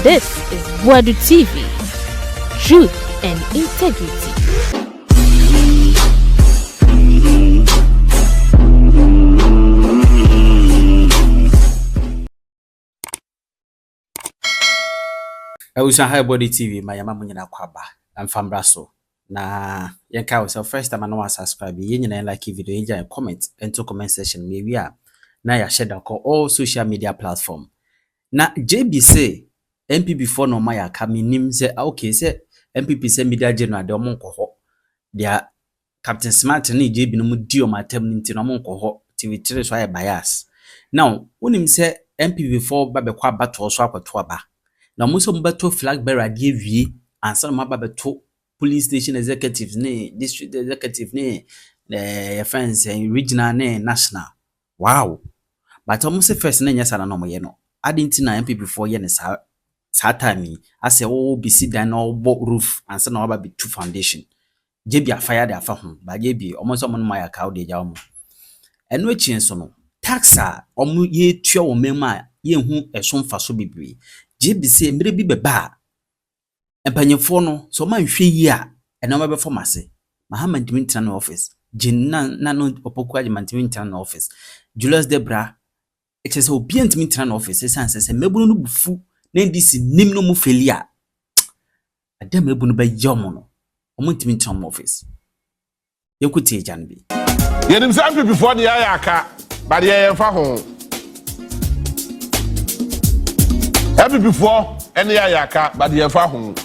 This is Boadu TV. Truth and integrity. I was on Boadu TV, my mama nyina kwaba. I'm from Brasso. Na yenka was first time I know subscribe. Yen like video, yen comment into comment section. Maybe na ya share that all social media platform. Na JB say NPP for no my coming nim say okay say NPP say media general de omo nko ho. Dia Captain Smart ni JB no mu di o matem nti no omo nko ho. TV3 so ay bias. Now, unim say NPP for ba be kwa bato so akwato aba. Na mo so mbato flag bearer die wie ansa ma ba beto police station executives ne district executive ne friends regional ne national. Wow. But almost first na nyasa na no moye no. Adinti na NPP for ye ne sa time ase wo bi si dan no bo roof ansa na ba be two foundation. JB afire de afa ho. Ba JB almost omo no ma ya ka o de ja omo. Eno echi nso no taxa omo ye tua wo mema ye hu eso mfa so bibiri. JB say mire bi beba empanyefo no so man hwe yi a eno ma be formase Mahama ntimi na office jinna na no opoku agement ntimi na office Julius Debra eche se obi ntimi na office sense se mebunu no bufu na ndisi nim no mu feli a adem mebunu ba yomo no omo ntimi na office yekuti ejan bi yenim sample before the ayaka but ye fa ho happy before any ayaka but ye fa ho.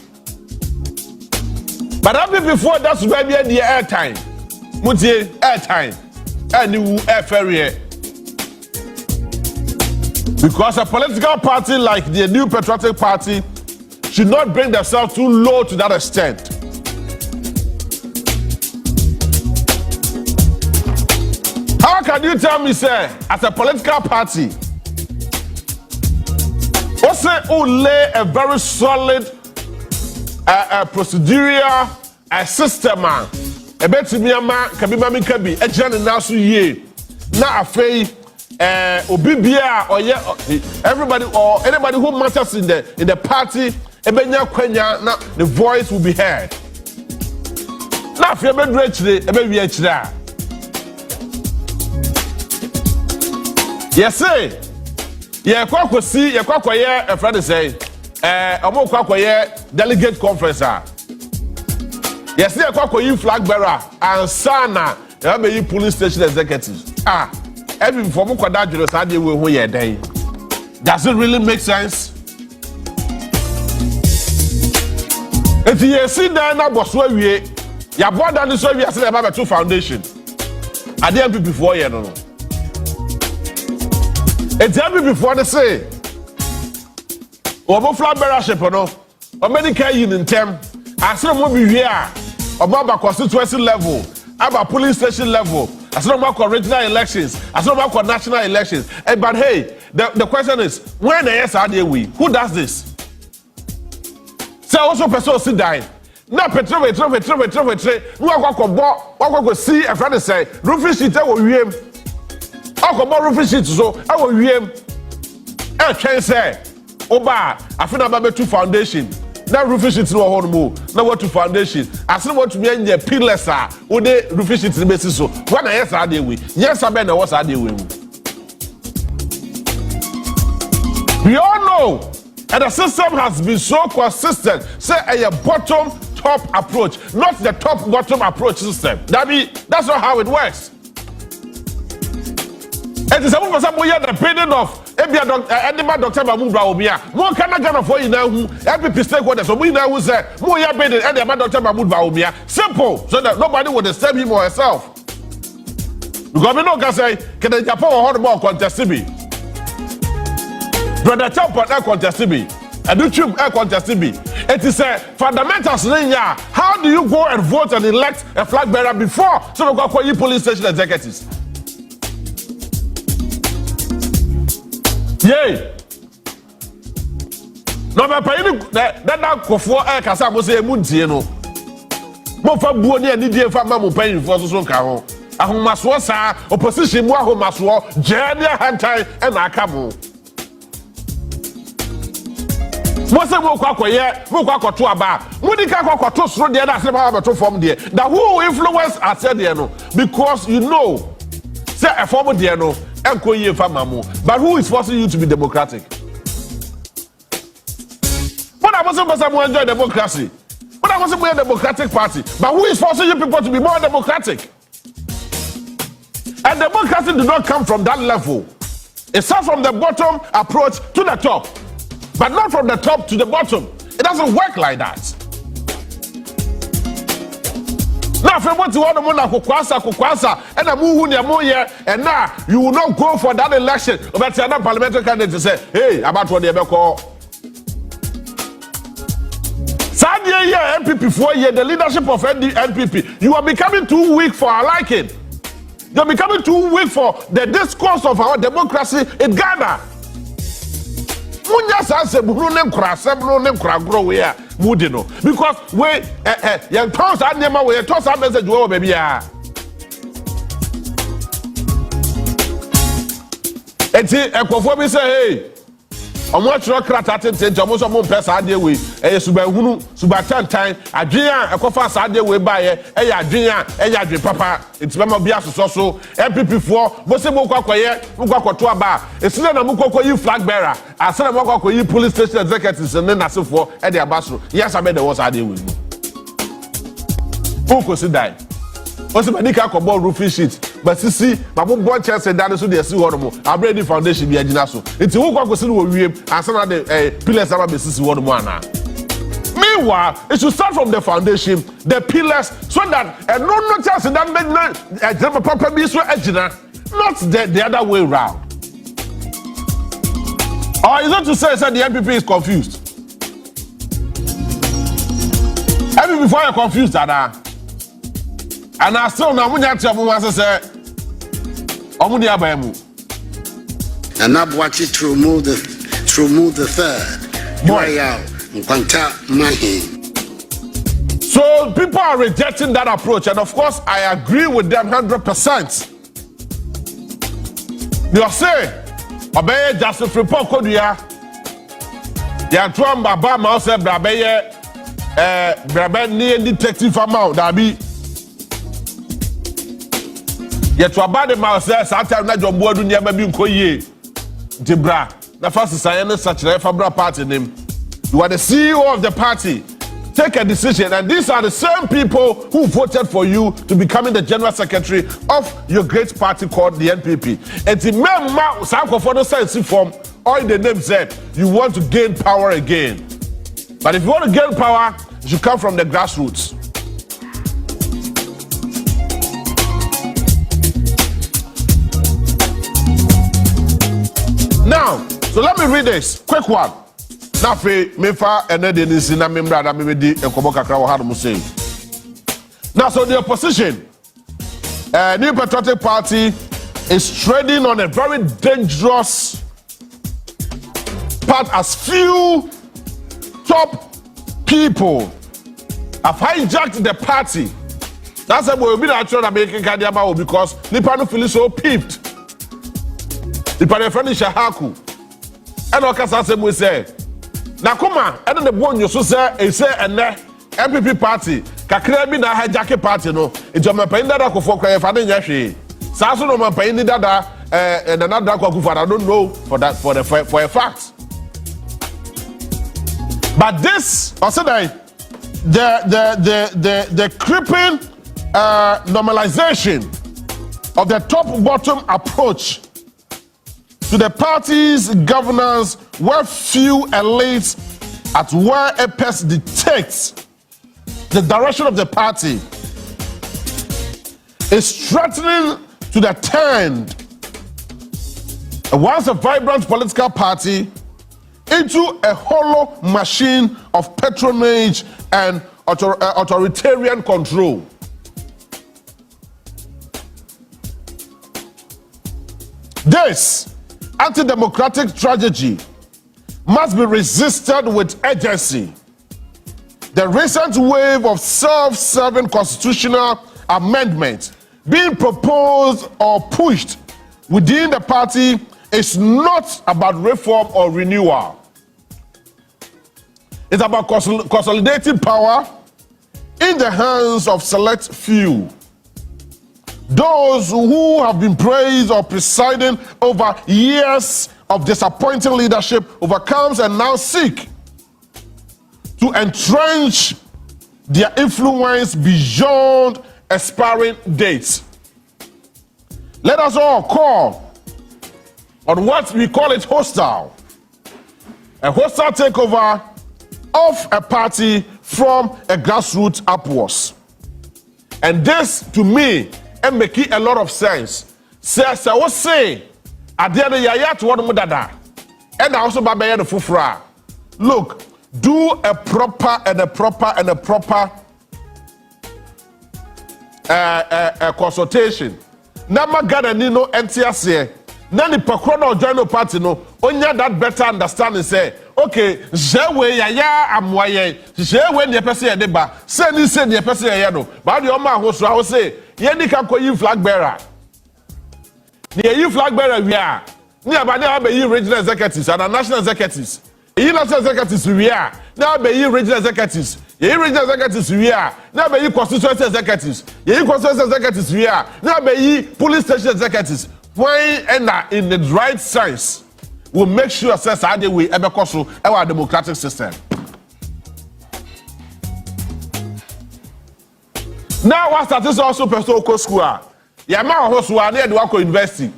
But happy before that's why we had the airtime. Mutie airtime. And you air ferry. Because a political party like the New Patriotic Party should not bring themselves too low to that extent. How can you tell me, sir, as a political party, lay a very solid procedural system ebetimi ama kabima mi kabi ejane naso ye na afei obibia oye everybody or anybody who matters in the party ebenya kwanya na the voice will be heard na afei bedru akire ebewi akire a yes ye kwakoye a friend say omo kwakoye delegate conference yes they kwakoye flag bearer and sana e be police station executives every before mo kwada dwere sa de we ho ye den. Does it really make sense? If you see that na boso awie ya boda ni so awie say ba two foundation ade am before ye no no it's happy before they say obo flag bearership no o medical in term asere mo bi hwe a obo ba constituency level aba police station level asere mo ko regional elections asere mo ko national elections but hey the question is when yes are they we who does this so also person sit down na petrol no akwa see a friend say roofing sheet e wo wiem akwa roofing sheet so e wo wiem e twen say oba afina ba two foundation na roofing sheet no ho no na what two foundation asem what to be anya pillars a wo de roofing sheet be si so when yes are dey we yes abe na what are dey we we all know and the system has been so consistent say a bottom top approach not the top bottom approach system that's not how it works. It is some person we are the opinion of Edema Dr. Mahmoud Baumia. More can I get for you now who every stakeholder so we now who say more ya been Edema Dr. Mahmoud Baumia. Simple, so that nobody would disturb him or herself. Because we know can say can the Japan or more contest me. Brother Champ air contest me. And do tube air contest me. It is a fundamentals. How do you go and vote and elect a flag bearer before so we go call you police station executives? Yay! No me pay ni that kofo kasa mo say emu ntie no. Mo fa buo ni ani die fa ma mo pay for so ka ho. Ahomaso sa opposition mu ahomaso je ni hantai e na aka mo. Most of them go to aba. Mudika go to through the other side to form there. The who influence I said there no because you know say a form there no enko ye fa mamu. But who is forcing you to be democratic? But I wasn't supposed to enjoy democracy. But I wasn't a democratic party. But who is forcing you people to be more democratic? And democracy did not come from that level. It starts from the bottom approach to the top. But not from the top to the bottom. It doesn't work like that. Now, if you want to want to kukwasa, and a move and now you will not go for that election. But the other parliamentary candidate to say, hey, about what they ever call. Sadia NPP 4 years, the leadership of NPP, you are becoming too weak for our liking. You are becoming too weak for the discourse of our democracy in Ghana. Because we young toss and them away toss our message over baby. And see a say hey. I'm watching a crack at it, almost a month past idea way, a Subahunu, Subatan time, a Gia, a coffee idea way by a Gia, a Papa, it's Mamma Bias so, NPP 4, Bosemo Quaquay, Mukako Bar, it's not a Mukoko flag bearer, I said a Mukoko police station executives and then I so for Eddie Abasso. Yes, I made the worst idea with me. Who could die? What's the medical cobalt roofing sheet? But see, my boy chance and that so they see one more. I ready foundation be a jinaso. It's who go see we and some of the pillars are be see one more now. Meanwhile, it should start from the foundation, the pillars, so that no chance that make a proper be so ejina, not the other way around. Or is it to say that the NPP is confused? Even before you're confused, Dada. And I still know when you say, Omuni Abamu. And I'm watching to remove the third. Boy out, so people are rejecting that approach, and of course I agree with them 100%. You say, Obey Justice Report Kodia, Yantwan Baba Mouse Brabeye, Braben detective amount, Dabi. Yet to abide the mouse there, Saturday night, John Boadu never been Koye. Debra, the first is such a Fabra party name. You are the CEO of the party. Take a decision, and these are the same people who voted for you to becoming the general secretary of your great party called the NPP. And the member, Sanko for the sense form, all the name said, you want to gain power again. But if you want to gain power, you should come from the grassroots. Now, so let me read this. Quick one. Now, Mefa and then is in a member that maybe the Koboka Krawahad say. Now, so the opposition, New Patriotic Party, is trading on a very dangerous path as few top people have hijacked the party. That's why we'll be actually American Kadiama because Nipano feel so peeved. The party friend is Shahaku. And Okasa we say, Nakuma, and the one you so say, and MPP party, Kakrebi na hijack party, no. It's my pain that I could for Kaya Fadin Yashi. Sasso no my pain that and another Kufar, I don't know for that for a fact. But this, I said, the creeping normalization of the top-bottom approach to the party's governance, where few elites at where apex dictates the direction of the party, is threatening to the turn once a vibrant political party into a hollow machine of patronage and authoritarian control. This anti-democratic tragedy must be resisted with urgency. The recent wave of self-serving constitutional amendments being proposed or pushed within the party is not about reform or renewal. It's about consolidating power in the hands of select few. Those who have been praised or presiding over years of disappointing leadership overcomes and now seek to entrench their influence beyond expiring dates. Let us all call on what we call it hostile. A hostile takeover of a party from a grassroots upwards. And this, to me, and make a lot of sense. Says I was say, at the end of the year to what mudada, and also by the fufra. Look, do a proper consultation. Nama gana nino NTS. Nani pakrono join the party no. Onya that better understanding say, okay, jewe ya amwaye, jewe ni pese ya deba, se ni pese ya no. But the oma hoso I say, ye ni kan ko yi flag bearer. Ni yi flag bearer we are. Ni abane abe yi regional executives and national executives. Yi national executives we are. Na abe yi regional executives. Ye regional executives we are. Na abe yi constituency executives. Ye constituency executives we are. Na abe yi police station executives. When in the right sense, will make sure says how they will ever cause our democratic system. Now, what status also personal school? Yeah, my host who are near the Wako University.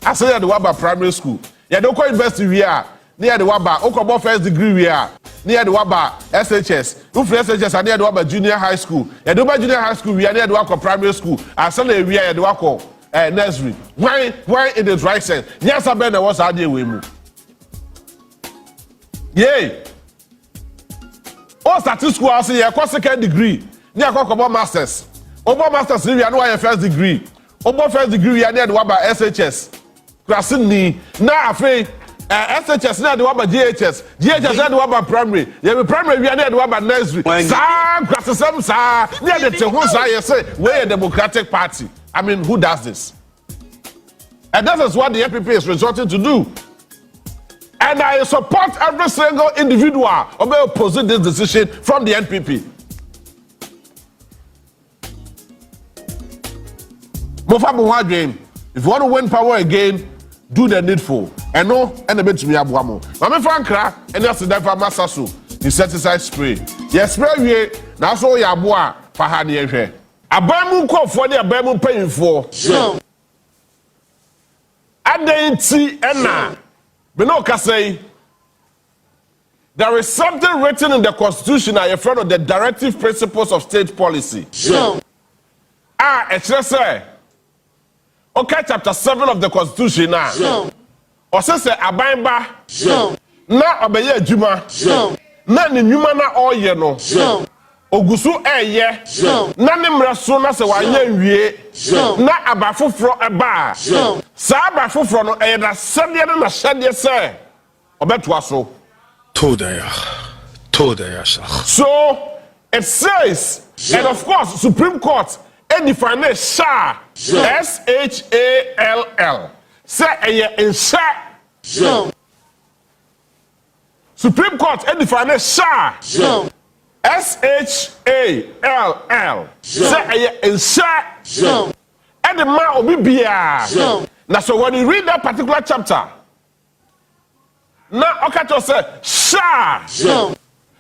I say at the Waba Primary School. Yeah, the Wako University we are near the Waba Okobo first degree we are near the Waba SHS. Who for SHS are near the Waba Junior High School. Yeah, the Waba Junior High School we are near the Wako Primary School. And Sunday we are the Wako. Nursery. Why in the right sense? Yes, I bet there was a day we move. Yay! All statistical I say, a second degree. Near about masters. Over masters, we are no first degree. Over first degree, we are near the Waba SHS. Krasini. Now, I think SHS near the Waba GHS. GHS near the Waba primary. Yeah, primary, we are near the Waba nursery. Sir, Krasisam, sir. Near the Tehusa, you say, we're a Democratic Party. I mean, who does this? And that is what the NPP is resorting to do. And I support every single individual who may oppose this decision from the NPP. If you want to win power again, do the needful. And no, and a bit to me abuamo. Mama Frankra, and that's the Defa Masasu. Insecticide spray. Yes, spray ye. Now so ya boa Fahani here. Abamu call for the abamu paying for. And then see Enna. Benoka say there is something written in the Constitution in front of the directive principles of state policy. It's just say, okay, chapter 7 of the Constitution now. Or say abaimba. Na obeye juma. Na ni nyuma na oye no. Ogusu eye na ne mraso na se wanye nwie na abafoforo eba sa abafoforo no eye na sede na hyede se obeto aso toda ya so it says and of course Supreme Court define sha SHALL say eye insha Supreme Court define sha SHALL. Say insha. And the man will be now, so when you read that particular chapter, now okay to say sha.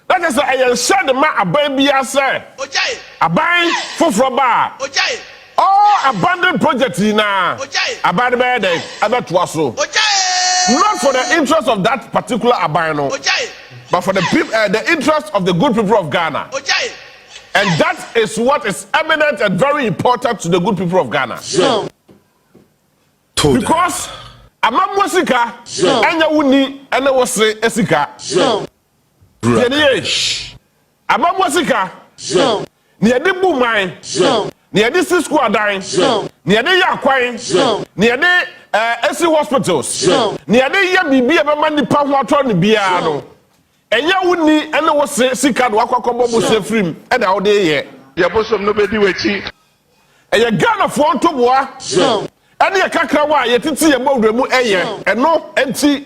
That is say the man abandon be say. Abandon for bar. Oh, abandoned project na. Abandon bed. About waso. Not for the interest of that particular abandon. But for the people, the interest of the good people of Ghana. And that is what is eminent and very important to the good people of Ghana. Because among Wasika, Anya Wuni, and there was Esika. Among Wasika, near the boom mine, near the Cisco dying, near the Yaquine, near the SC hospitals, near the Yabi, a man, the power to be a and ya wuni and was sika wakwakobo se free and out there ya bosom no bedi wechi and ya Ghana for to boa and ya kakra wa ya titi ya bawremu eye and no enti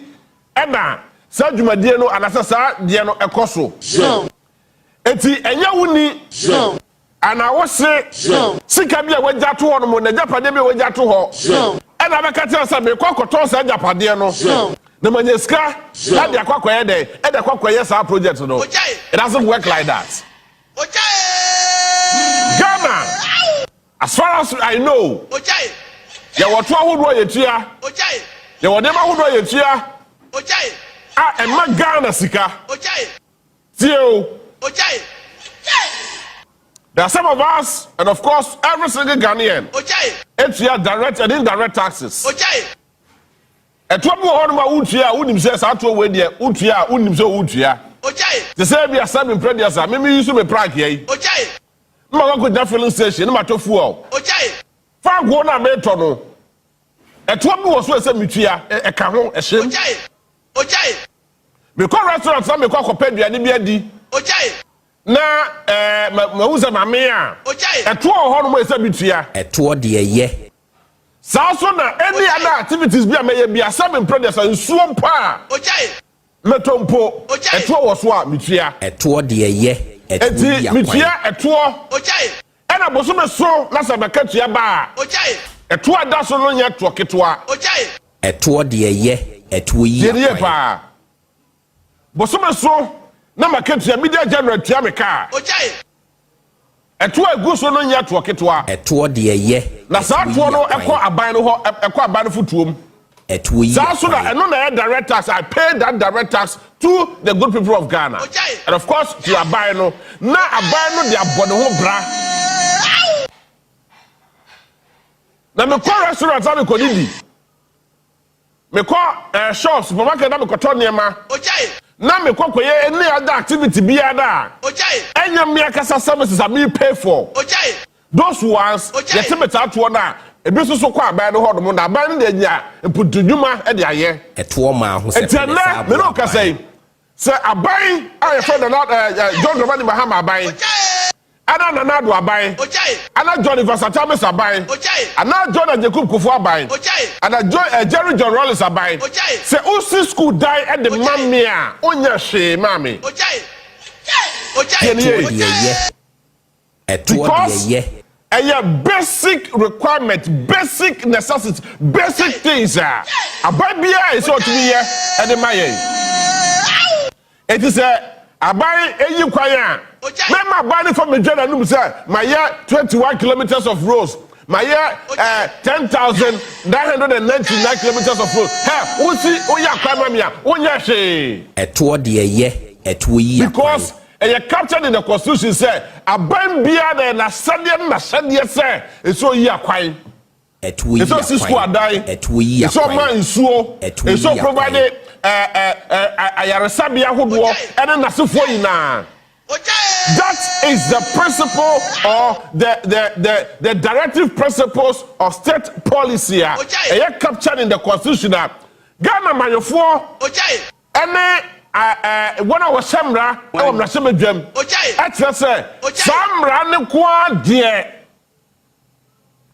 ena sa dwumadie no anasa sa de no ekoso enti enya wuni ana wo se sika bia wagya to ho no mo na japade bia wagya to ho ena be ka tell say me kwakoto sa japade no na manyeska na de akwakoye de e de kwakoye sa project no it doesn't work like that. Ghana, as far as I know, you were 200 years. You were never 100 years. And my Ghana sika. Theo. There are some of us, and of course, every single Ghanaian. It's your direct and indirect taxes. And 2 more on my Utia, Unim says, I told you, Utia, Unim so Utia. The same year, some impredious, maybe you should be proud here. No go that filling station, no matter fuel. Far go na me tono. E to me was so say mitua e ka ho e hye. Me call restaurant na me call kopaduane bi adi. Na ma uza mame a. E to ho no mo say mitua. E to de ye. Sa so na any other activities bi a me ye bi asem impredious nsuo mpa. Metompo e to wo so a mitua. E to de ye. Eti mitia eto ena boso me so na se bekatua ba eto ada so no nya to ketwa eto de ye eto yi ye pa boso me so na makatua media general tua me ka eto egu so no nya to ketwa eto de ye na sa to no ekọ aban no ho ekọ aban no futuom eto yi so na eno na direct tax. I pay that direct tax to the good people of Ghana. And of course, to abuy no. Na abuy no, they are born ho bra. Na me call restaurants na me ko didi. Me call shops, supermarket na me ko ton niema. Na me ko koye any other activity bi ada. Enya me akasa services I me pay for. Those ones, they tell me that one na. Ebi so kwa aban no ho do na aban de nya empudunwuma e de aye eto ma ho se na me no ka say aban I friend na John Dramani Mahama aban ana na do aban ana John Versatile aban ana John Jacob Kufu aban ana Jerry John Rollins aban say usi school die at the mammy a onya hwe mami eto de ye a basic requirement, basic necessity, basic things. A baby is what we hear at the Maya. It is a buy a you choir. Remember, buying from the general, my year 21 kilometers of roads. My year 10,999 kilometers of roads. Hey, who see, oh, yeah, Kamamia, oh, yeah, she. At what dear ye, at we because. And you captured in the constitution say aban bia na sadia say so yi akwai etwi so sisku adai etwi so man nsuo so provide ayaresabia hodo ene nasefo yina. That is the principle or the directive principles of state policy. And you captured in the constitution. Ghana manufo ene when I was Samra, I was Rasimajam. That's say Samra ne kwa die.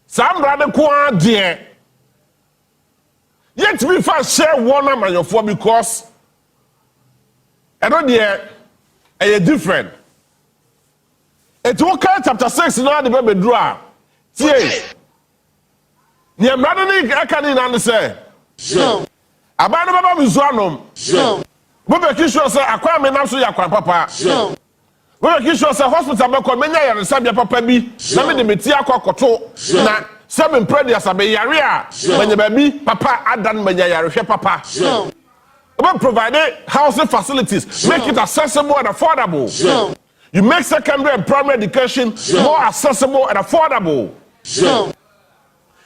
Samra ne kwa die. Yet we first share one man for because I know the a different. It's okay chapter 6 now the baby draw. See, near Madani I can't understand. So, about the Baba Mizuanum. So, we make sure say akwa me nam so yakwa papa. We make sure say hospital be ko menya yare sabia papa bi na me de meti akwa koto na seven prayers abe yare a menya ba bi papa adan menya yare hwe papa. We provide housing facilities, make it accessible and affordable. You make secondary and primary education more accessible and affordable.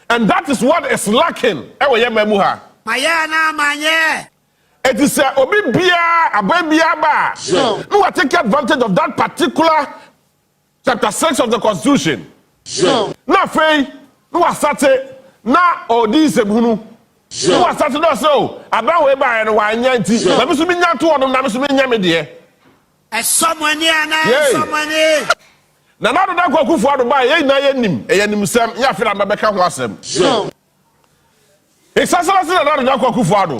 And that is what is lacking. Ewe ye memuha. Mayana manye. It is a obi bia abai bia ba. No, take advantage of that particular chapter 6 of the Constitution. Na fei, no asate na odi sebunu. No asate no so. Aba we ba no wa nya nti. Na biso bi nya to ono na biso bi nya me de. Somebody na somebody. Na na do da kwakufu ado ba ye na ye nim. E ye nim sem, ya fe na beka ho asem. Excellency na do da kwakufu ado.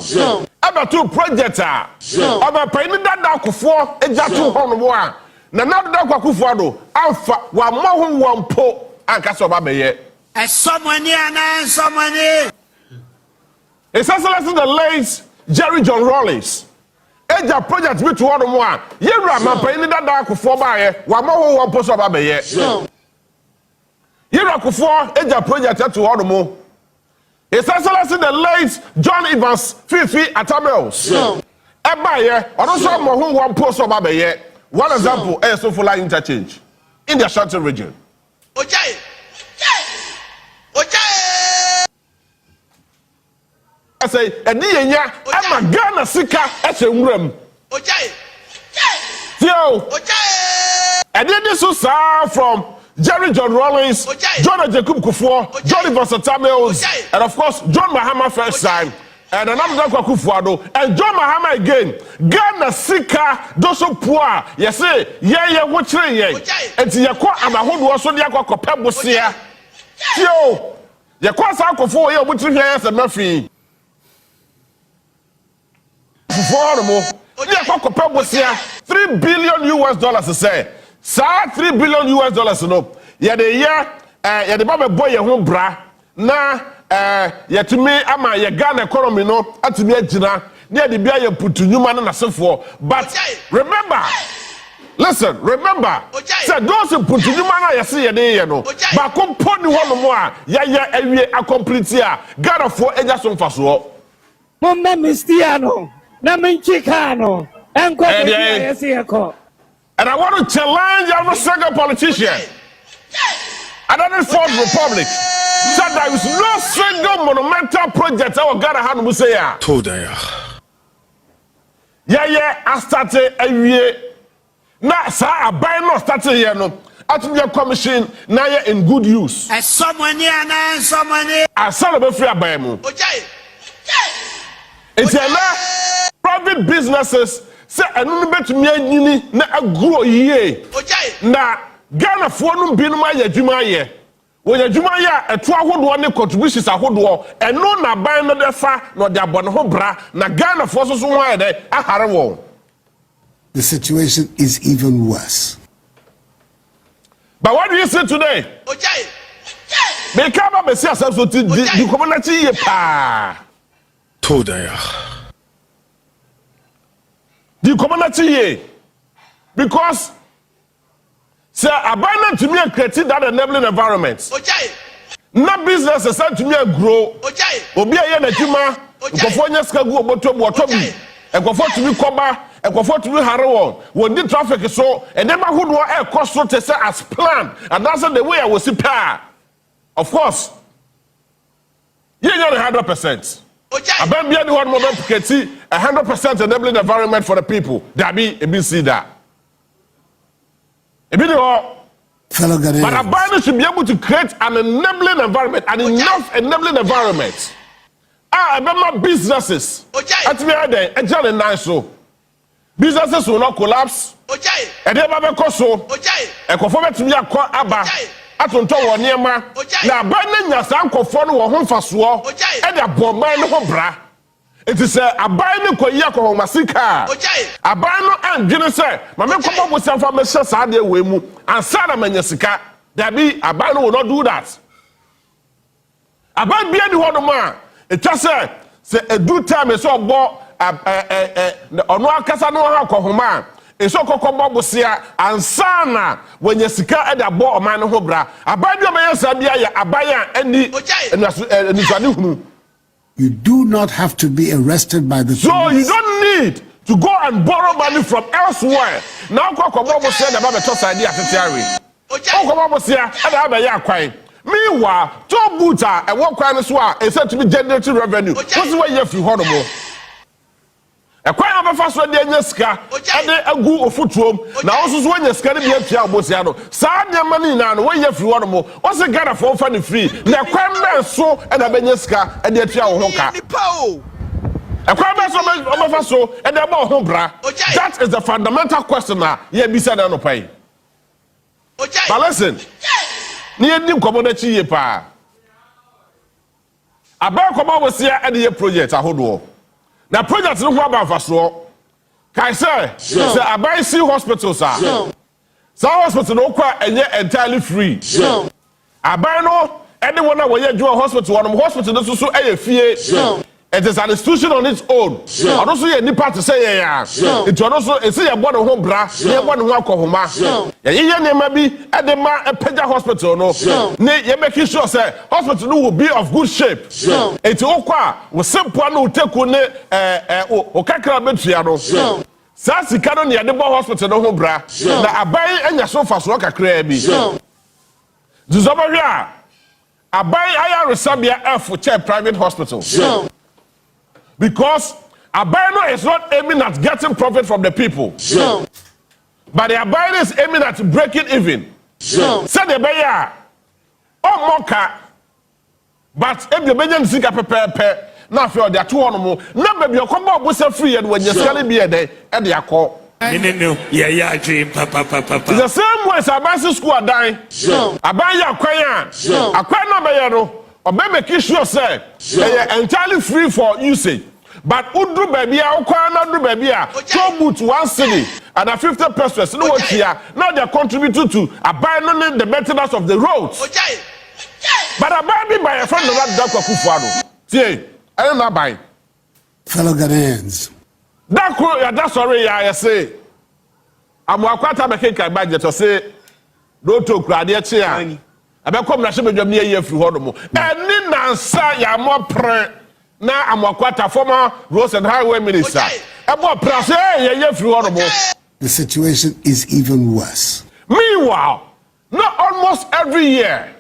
Eba two project Aba paini dada akufo eja to hono mo a. Na dada akufo do amfa wa mahu wampo anka so ba beye. Someone It's also the late Jerry John Rawlings. Eja project bi to hono mo a. Yewra ma paini dada akufo ba ye wa mahu wampo so ba beye. Yewra akufo eja project to hono mo. It's also the late John Evans Fifi Atamels. Ebaye, also Mohu one post of Abaye. One example is Sofola interchange in the Ashanti region. I say, Ediya, I'm a Ghana Sika at a room. Yo, and then this was from Jerry John Rawlings, John Jacob Kufuor, John Evans Atamels, and of course, John Mahama first time. And another Kufuor, and John Mahama again. Ghana Sika, doso poor. Yes, yeah, what's ye? And Yako Amahon was on Yako Pebusia. Yo, Yakwasa Kufuor, which is a Murphy. Yako Pebusia, $3 billion US to say. Sir, $3 billion US no. Yeah, the year, the Baba boy, home bra. Na, yet to me, ama ye Ghana economy no, at me jina, near the beer you put to Newman and so forth. But remember, listen, remember, say those who put to Newman, you see a day, you know. But come put the one more, yeah, a complete year. Ghana for Edgerson Faso. Mama Mistiano, Namin Chicano, and And I want to challenge every single politician. Another fourth republic said there is no single monumental project our Ghana had to say. Yeah, I started a year. Now, sir, I buy no started here. No, after your commission, now you're in good use. as someone here. I saw a free buy mu. It's a private businesses. Say, I don't bet me na grow ye. Na Ghana for no bin my Jumaye. When a Jumaya, a 200 contributions are hold and no na buy no defa, no their bonhobra, na Ghana forces one day, a harawo. The situation is even worse. But what do you say today? They come up and say, so the community, the community, because say abandon to me and create that enabling environment. No business is to me grow. Obi aye na juma, nkofo nya ska gu oboto bi. Nkofo to me koba, nkofo to me harewo. When the traffic so, and then mahodo e cost so say as planned. And that's the way I was see pa. Of course. You got 100%. About being the one moment can see 100% enabling environment for the people. That be a bit see that. A bit Fellow Ghanaians. But Abana should be able to create an enabling environment, an enough enabling environment. About businesses. At me, I tell you nice so. Businesses will not collapse. And they have a cost so. A conformity to me a call Abba. Atonto wo niema na abane nya sankofo no wo ho faso e da boman no bra enti se abane ko yi akọ masika abane no andwene se ma me kobo bo sanfa me hye sa de we mu ansa na manya sika da bi abane will not do that abane bia ni ho no ma etwa se edu time so obo ono akasa no ha akọhoma eso kokobo bosia ansana wenye sika eda bo oman no ho bra abadio meya sabia ya abaya ani enusade hunu. You do not have to be arrested by the so police. You don't need to go and borrow money from elsewhere. Now kokobo bosia na ba beto side atetiare kokobo bosia eda ba ya kwan meanwhile to buta e wo kwan so a e set to be generating revenue what's why you free honomo. A quite of a fast one day, Neska, and they a goo of footroom. Now, also, when you scan the Pia Bosiano, Sand your money now, when you have one more, what's a Ghana for funny free? Now, Quamber so and a Beneska and the Pia Honka. A Quamber so and the Mohobra. That is the fundamental question now. Ye be said on pay. But listen, near new community pa. A bank was here at the project, I hold. na project no ho aba so kai say abai see hospitals are so hospital no kwa enye entirely free abai no anyone na we do hospital one hospital no so fie it is an institution on its own ono so ye nipa to say ya it ono so e say ye bo no ho bra ye bo no ho akohoma ye nema bi e ma Pega hospital no ne ye make sure say hospital no will be of good shape it okwa we simple no teku ne o kakra betua no sa sika no ne ye bo hospital no ho bra na abai anya so fa so kakra bi Zuzobawia abai aya resabia F private hospital because Abano is not aiming at getting profit from the people. But the Abano is aiming at breaking even. Said the Baya, oh Moka, but if you begin to see a pepe, now for their 2 more, no baby, you come up with a free and when you're selling beer day at the call. Yeah, dream, papa. The same way as Abasi school are dying. Abaya Quayan, a Quayan Bayano. Or make sure say entirely free for usage. But Udru baby, Ukwana baby, so to 1 city and a 50 pesos. No what here. Now they are contributing to abandoning the maintenance of the roads. But a baby by a friend of that Kufuano. See, I don't know by Fellow Ghanaians. That's already I say. I'm Wakwata Making budget to say, don't talk radiate chair. Abekom na shebe dwam ne ye afiri ho domo eni nansa ya mo pre na Amakwata former roads and highway minister ebo pre say ye afiri ho domo. The situation is even worse. Meanwhile, not almost every year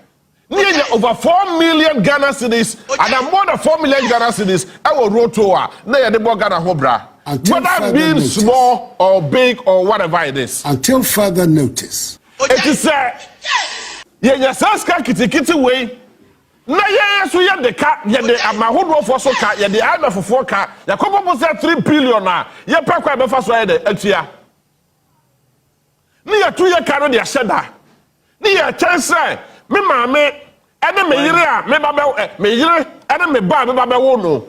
nearly over 4 million Ghana cedis and more than 4 million Ghana cedis our road tour na ye de bo Ghana ho bra whether being small or big or whatever it is until further notice. It is ye saska kitikiti way na ye so ye de ka ye de amahodo for so ka ye de ana fofo ka ye kobo say 3 billion na ye pakwa be fa so ye de atua ni ye tu ye ka no de sheda ni ye chance me maame ene me yire a me ba me yire ene me ba wo no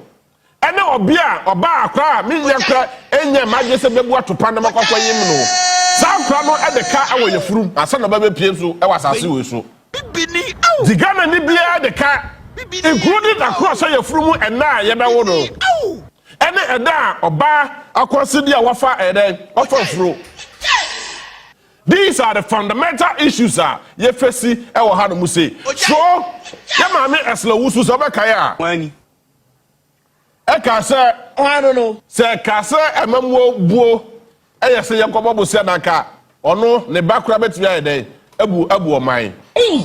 ene obi a oba akwa me ye kra enye maje se bebu atopa na makwa yim no Sankra no e de ka awo ye furu asa na ba be pie so e wasase we so bibini au di Ghana ni bia de ka including across ye furu mu ena ye be wo no ene eda oba akwose dia wafa eden ofa furu. These are the fundamental issues ye face e wo ha no mu say so ye ma me esla wusu so be kai a wani e ka say I don't know say ka say emamwo buo yes, you come up with Sanaka or no, the background between Abu Oman. I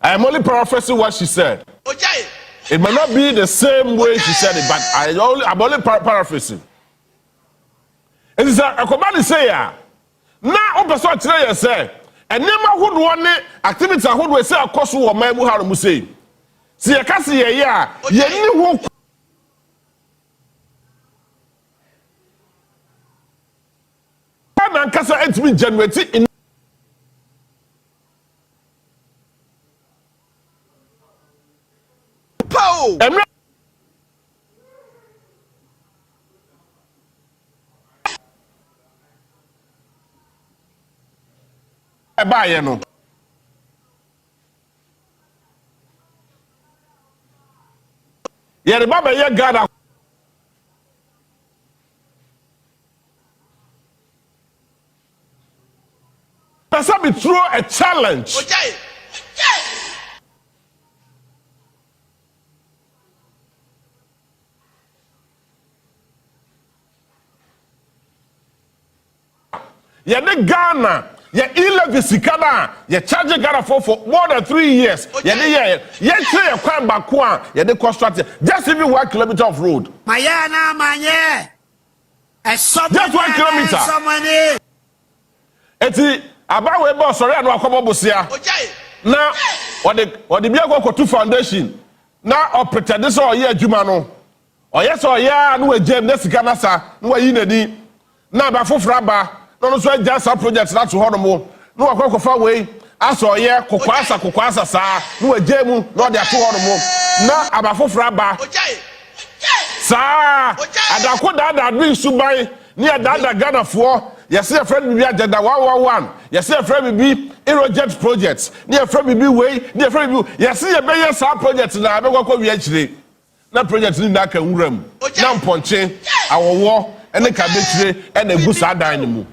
am only paraphrasing what she said. It may not be the same way she said it, but I'm only paraphrasing. It is a command say, now, person today say, and never would one activity I would say, of course, who may have to say. See, I can't see a year, you man kasa entimi generate in pow ba ye no ye de baba ye Ghana Person throw a challenge. Ye de Ghana, ye 11 sikana, ye charge Ghana for more than 3 years. Ye de ye say kwan bakwa, ye de construct just even 1 kilometer of road. Mayana manye. Just 1 kilometer. Eti abawe bo sori anu akobo bosia na ode bia go to foundation na operate this or ye adwuma no oye so ya na wagem na sika na sa na wayi nani na ba fofra ba no so agasa project na to hono na wakofa we aso ye kokwasa sa na wagem na ode ato hono na abafofra aba saa adako dada do suban ni dada Ghana fo yesi e friend bi agenda 111 yesi e friend bi Aerojet project ni e friend bi wey ni e friend bi yesi e beye sa project na abekwa wi akire na project ni na ka nwuram na mponche awowo ene ka bekire ene gu sa dan ni mu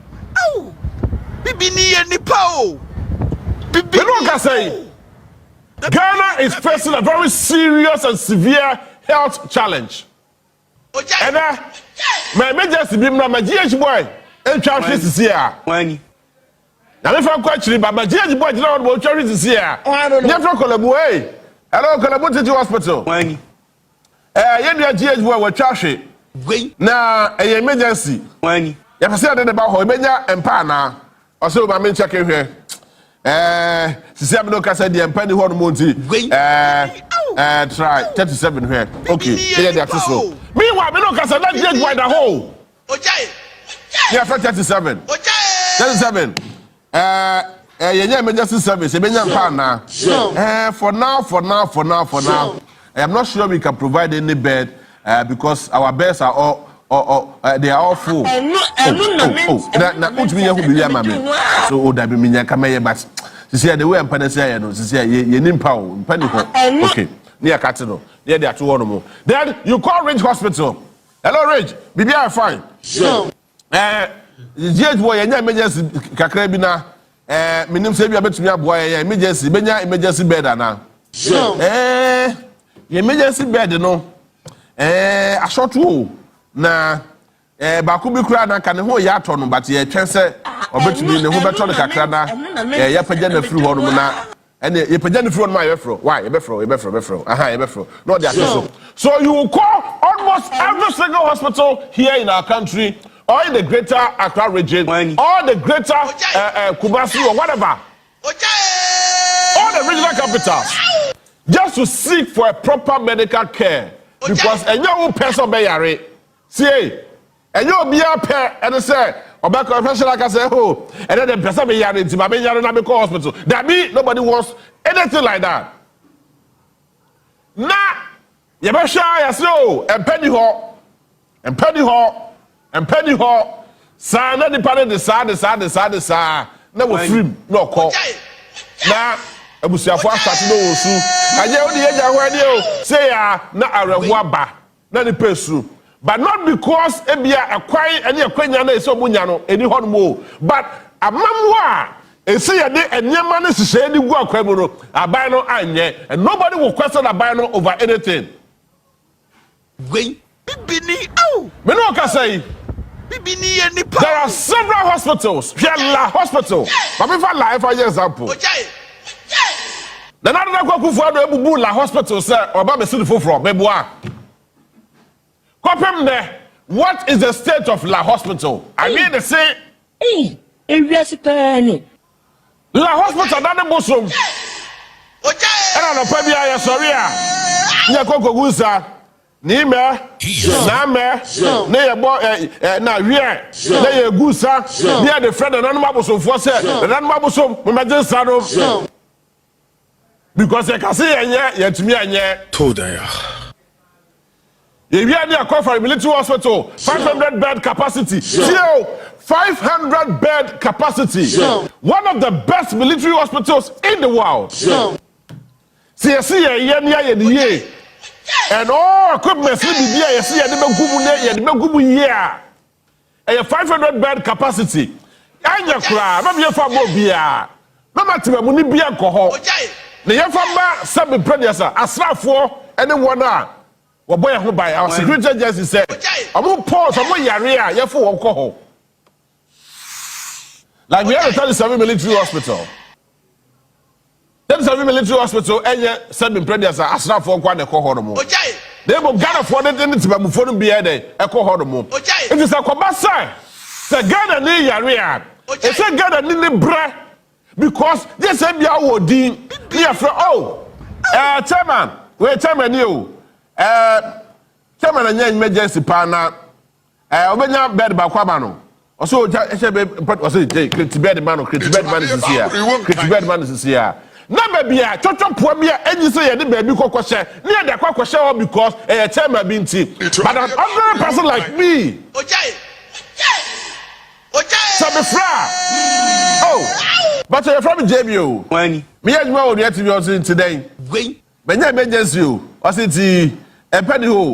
bibi ni ye nipa o bibi no ka say Ghana is facing a very serious and severe health challenge. And my emergency beam na my GH boy and charge this year. Wani. Now if I'm questioning but my GH boy did not want to charge this year. I don't know. You're from Kolabu. Hello, Kolabu Teaching Hospital. Wani. You GH boy will charge it. Now a emergency. Wani. You have said about how many and pana. Also, my main checking here. Sisi abino kasa di empani ho no monti try 37 here okay here they are so meanwhile abino kasa that judge wide the hole okay yeah 37 37 yenya emergency service ebenya mpa na for now I am not sure we can provide any bed because our beds are all they are all full. Na utumi ya hubi ya mame. So oda bi minya kama ye but sisi the way empane say ya no sisi ye nimpa o mpani ho. Okay. Ni akate no. Ni dey ato no mo. Then you call Ridge Hospital. Hello Ridge. Bibi are fine. Sure. GH boy enya emergency kakra bi na minim say bi abetumi aboa ya emergency benya emergency bed ana. Sure. Emergency bed no. Ashotu na baako bi kura na ka ne ho ya atɔ no but ye twense obetumi ne ho beto ne kakra na ye pagya na firi ho no na ene ye pagya na firi ho no ma ye befro why ye befro aha ye befro no dey so you will call almost every single hospital here in our country or in the greater Accra region or the greater Kumasi or whatever all the regional capitals just to seek for a proper medical care because any person be yare see and you be up here and say oba professional can say oh and then the person be yare nti be yare na be call hospital that mean nobody wants anything like that na you be sure you say oh empany ho sa na di pane de sa na wo free no call na abusuafo asate no wosu anye odi eja ho ade o say ya na areho aba na ni pesu but not because ebia akwai ene akwanya na eso munya no eni ho no mo but amamwo a esi ye de enyema ne sise ni gu akwai mu no aban no anye and nobody will question aban no over anything we bibini au me no ka say bibini ye nipa there are several hospitals here la hospital but me for life for example na na na kwa kufu ado ebubu la hospital say oba be si foforo beboa kopem there what is the state of la hospital I mean to say la hospital that the bosom era no pa bia ya sorry a nya kokogusa ni me na me na ye bo na wie na ye gusa dia the friend na no mabosomfo say na no mabosom mo majensa no because you can see yetumi anye told ya we are near for military hospital 500 bed capacity 500 bed capacity one of the best military hospitals in the world see and all equipment will be there see a 500 bed capacity anya kra ma be fa mo bia mama timamu ni bia ko the Yafamba Sabi Predesa, Asrafo, anyone are. What boy who by our security agency said, I won't pause on my area, Yafu won't call. Like we have a 37 military hospital. 37 military hospital, and yet Sabi Predesa, Asrafo, one a cohormo. They will gather for the thing to be for be a cohormo. It is a Kobasa, the Ghana near Yaria. It's a Ghana near bread. Because this is your wording. Chairman, wait, chairman, you. Chairman, and emergency partner. Obenya bed bakwamano. Also, bed man, bed man is here. Bed man is here. na baby a chocho po bia enyi say ye de baby kokoshe na de kokoshe because e chairman bi nti but an ordinary person like me so be fra but you're from JBO when me adwuma wo de TV on today benya emergency o o say ti epedi ho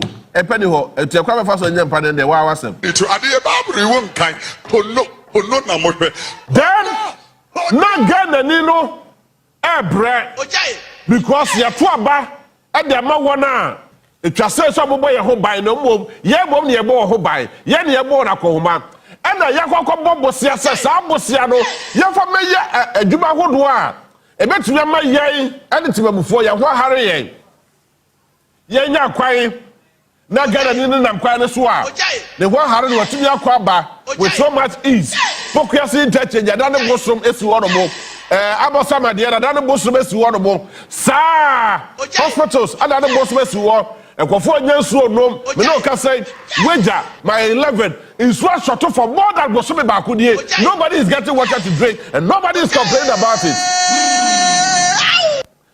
etu ekwa be fa so nya mpa de wa wasem itu ade e babri won kan ono na mo hwe then na Ghana ni no ebre because ya to aba e de ma wona etwa say so bobo ye ho ban no mom ye bom ne ye bo ho ban ye ne ye bo na ko homa e na ye kokko bobo sia se sa bosia no ye fa meye adwuma hodo a e betumi ma ye e de timamufo ye ho hare ye nya kwan na Ghana ni nam kwan ne so a ne ho hare no watumi akwa ba with so much ease pokuase interchange da ne bosom esi wo no mo abosama de da ne bosom esi wo no mo sa hospitals ada ne bosom esi wo ekofo nyansuo nom me no ka say weja my 11 is so short for more than bosom ba ko die nobody is getting water to drink and nobody is complaining about it.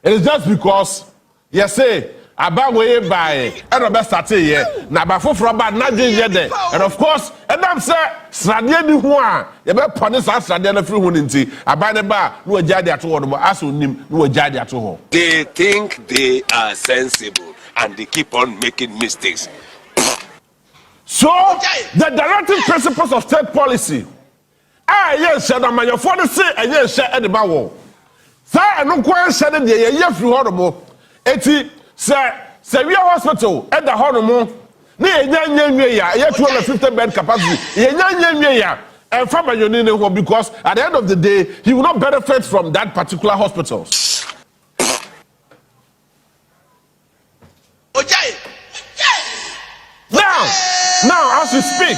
It is just because you say about way by and best start here na ba foforo ba na je de and of course and am say srade ni ho a ye be pone sa srade na free ho nti aba ne ba no agya de ato ho no aso nim no agya de ato ho. They think they are sensible and they keep on making mistakes. So the directive principles of state policy yes said na manyo no say yes say e de ba wo sa eno kwa say de ye ye free ho no eti say we hospital at the honomo na enya ya 250 bed capacity enya ya and from your because at the end of the day he will not benefit from that particular hospital. Now as we speak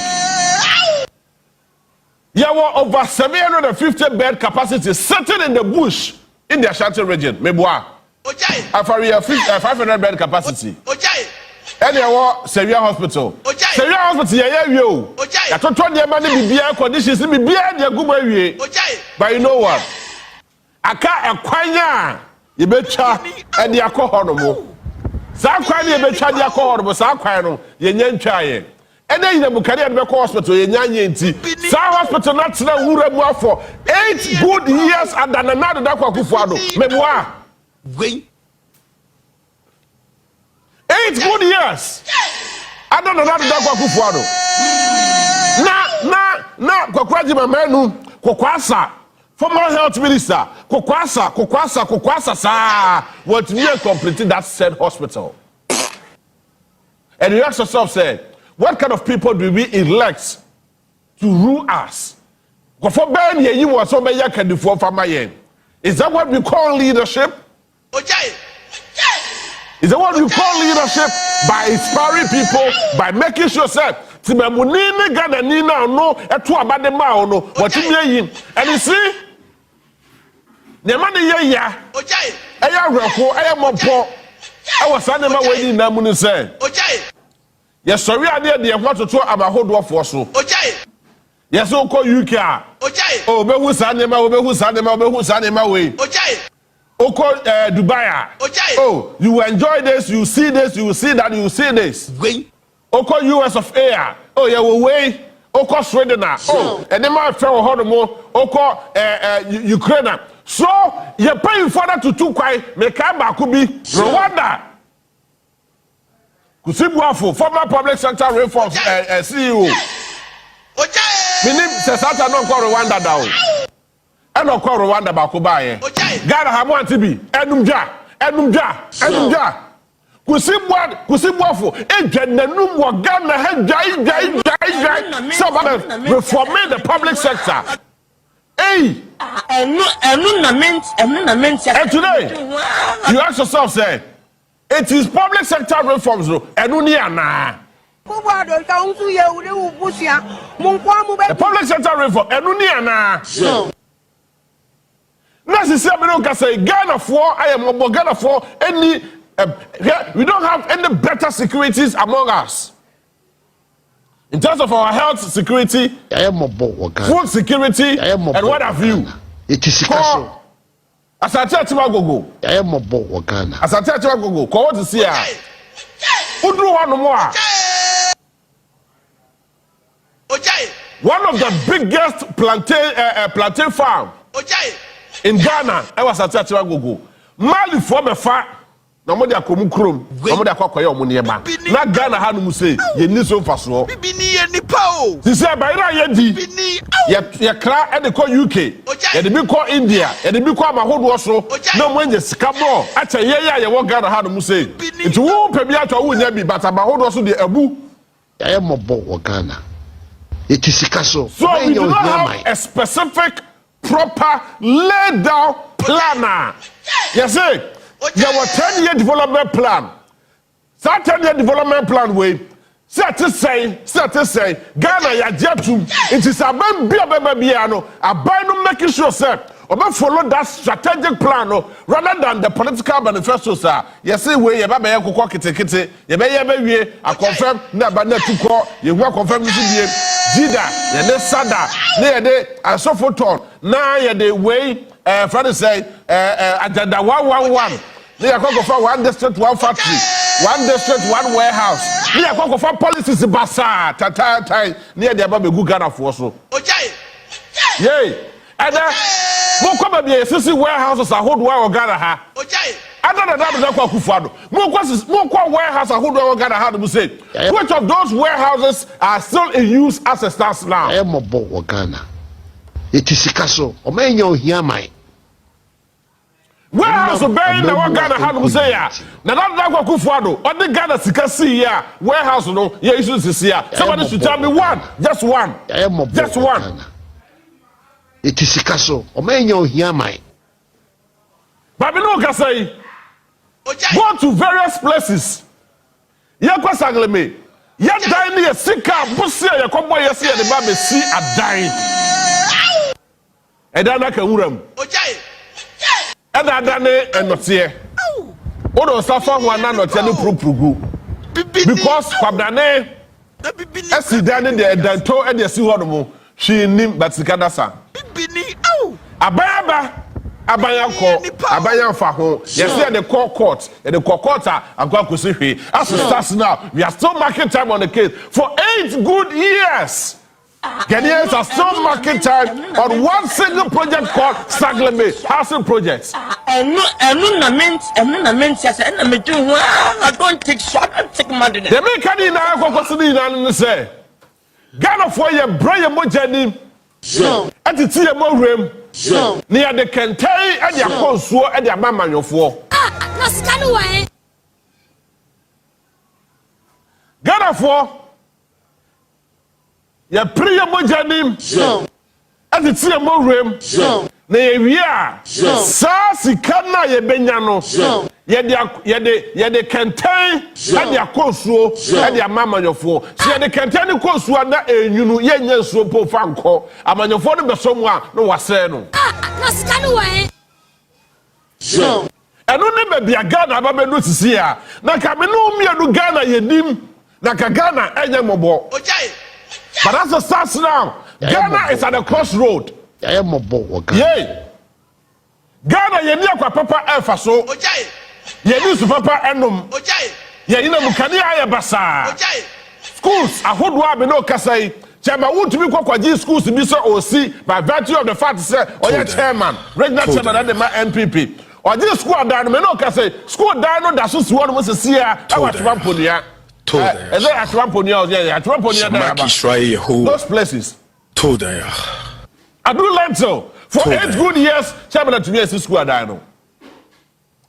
there were over 750 bed capacity sitting in the bush in the Ashanti region Meboa. After 500 bed capacity. And there was Severe Hospital. Severe Hospital, yeah, you. I told you, man, the conditions, be behind your good way. But you know what? I can't acquire you betcha and the alcohol. Sakwan, you betcha the alcohol, but Sakwan, you ain't trying. And then the Bukari and Beko Hospital, you ain't Sa Hospital, not to the for 8 good years and then another Dako Kufuado. Memoir. 8 good years. I don't know that Kufuado. Na Kwakwaji Mamenu, Kwakwasa, former health minister, Kwakwasa, sa what we completed that said hospital. And you ask yourself, say, what kind of people do we elect to rule us? Is that what we call leadership? Is that what you call leadership? By inspiring people, by making sure that and you see, the money I was saying about waiting Namuni said. Yes, sorry, I did the what to talk about hold off for so. Yes, so call UK. Oh, but who's animal way. Oko Dubai. Oh, you enjoy this, you see this, you see that, you see this. Oko US of A. Oh, yeah, way. Oko Sweden. Oh, and then my fellow Hodomo. Oko Ukraine. So you're paying further to two quite Mekamba could be Rwanda. Kusibuafo, former public sector reforms CEO. Meaning Sesata no call Rwanda down. And no call Rwanda bakubaye. Ghana have want to be Enumja. Kusibuafo, Ejanum wa Ghana head jai. Somebody reforming the public sector. Hey! And today, you ask yourself, say, it is public sector reforms, and the public sector reform, and necessarily, say, Ghana for, I am a Ghana for any, we don't have any better securities among us. In terms of our health security, food security, and what have you. It is Asante atima gogo. I am a boy, Ghana. Asante atima gogo. Ko what to see ya? Udru hanu mo a. One of the biggest plantain farm in Ghana. I was Asante atima gogo. Mali for me fa. Na mo de akomu krom. Na mo de akwakoye omo ne ba. Na Ghana hanu mu say ye ni so fa so. Bibini ye nipa o. Ti say ba ira ye di. Ye kra e de ko UK. Ye de bi ko India. Ye de bi ko amahodo so. Na mo nye sika bo. Acha ye wo Ghana hanu mu say. It wo pe bi ato wo nya bi but amahodo so de abu. I am a boy, Ghana. It is Sikaso. So we do not have a specific, proper, laid down planner. Yes, sir. There was 10-year development plan. That 10-year development plan way. Say, Ghana ya jetum. It is a baby ano. A no making sure, sir. Or follow that strategic plan rather than the political manifesto, sir. Yes, way you baby ko kite. You be I confirm na ba na tuko. You will confirm this be Jida. You ne sada. Ne de asofoton. Na you the way friend say agenda 111. They are going to find one district, one factory, one district, one warehouse. They are going to find policies in Bassa, Tata, near the Ababe Ghana for so. Yay! And more come be a sissy warehouses are hold war Ghana ha. I don't know that Kufado. More warehouse are hold war Ghana ha to say. Which of those warehouses are still in use as a stands now? I am a boy, Ghana. It is Sikaso. O me nyo here my. Warehouse obeying the one Ghana had to say ya. Now that Kufado, or the Ghana Sikasi ya, warehouse no, yeah, you should see ya. Somebody should tell me one, just one. I am a boy, just one. Ghana. It is Sikaso. O me nyo here my. Babino can say, go to various places. Yakwa Sangleme, ya dine a sika, Bussia, ya combo, ya see the baby see a dying. And then I can uram. And I done it and not here. Odo suffer one not telling prugu. Because Kwabdane, as he done in the Danto and the Sihomo, she named Batsikadasa. Abayan Faho, yes, the court, and the courta, and Kwakusifi. As it starts now, we are still marking time on the case for 8 good years. Ghanaians are still marking time on one single project called Sagleme Housing Projects. I don't take short, I take money. The American now say Ghana for your brain mojanim. At the tea more room. Near the Kentai and your consul and your mamma your four. Ghana for ya priya mojanim ati tie mo rem na ye wia sa sika na ye benya no ye de kenten ade akosuo ade amamanyofo se ye de kenten ne kosuo na enyunu ye nya nsuo po fa nko amanyofo no besomu a no wase no na sika no wa eno ne be bia Ghana aba be no sisi a na ka me no mienu Ghana yedim na ka Ghana enye mobo. But as it starts now, Ghana is at a crossroad. I am a boy. Yay! Ghana, you need a papa Elfaso. You need to papa Enum. You know, Mukania Basa. Schools, I would want to know Kasai. Chairman, would to be Kwaji schools to be so OC by virtue of the fact that, or your chairman, regular chairman at the NPP. Or this school down, no Kasai, school down, that's just one was a seer. I watch one punya. And then at one punya, yeah, at one punya, those places. I do like so. For 8 good years, chairman to me as a school down.